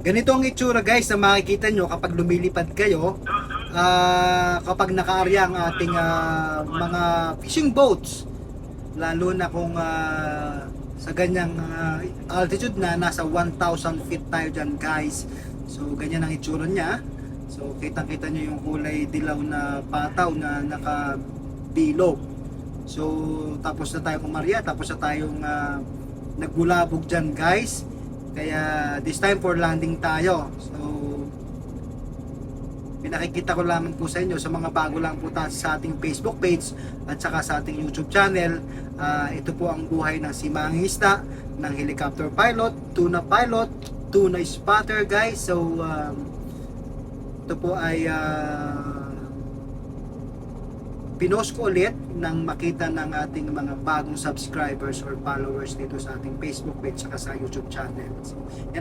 Ganito ang itsura guys na makikita nyo kapag lumilipad kayo, kapag nakaarya ang ating mga fishing boats, lalo na kung sa ganyang altitude na nasa 1,000 feet tayo dyan guys. So ganyan ang itsura niya. So kitang kita nyo yung kulay dilaw na pataw na nakabilog. So tapos na tayo kumarya, tapos na tayong nagbulabog dyan guys. Kaya this time for landing tayo. So pinakikita ko lamang po sa inyo sa mga bago lang po tayo sa ating Facebook page at saka sa ating YouTube channel. Ito po ang buhay ng simangisda, ng helicopter pilot, tuna pilot, tuna spotter guys. So ito po ay pinost ko ulit nang makita ng ating mga bagong subscribers or followers dito sa ating Facebook page at sa YouTube channel. So,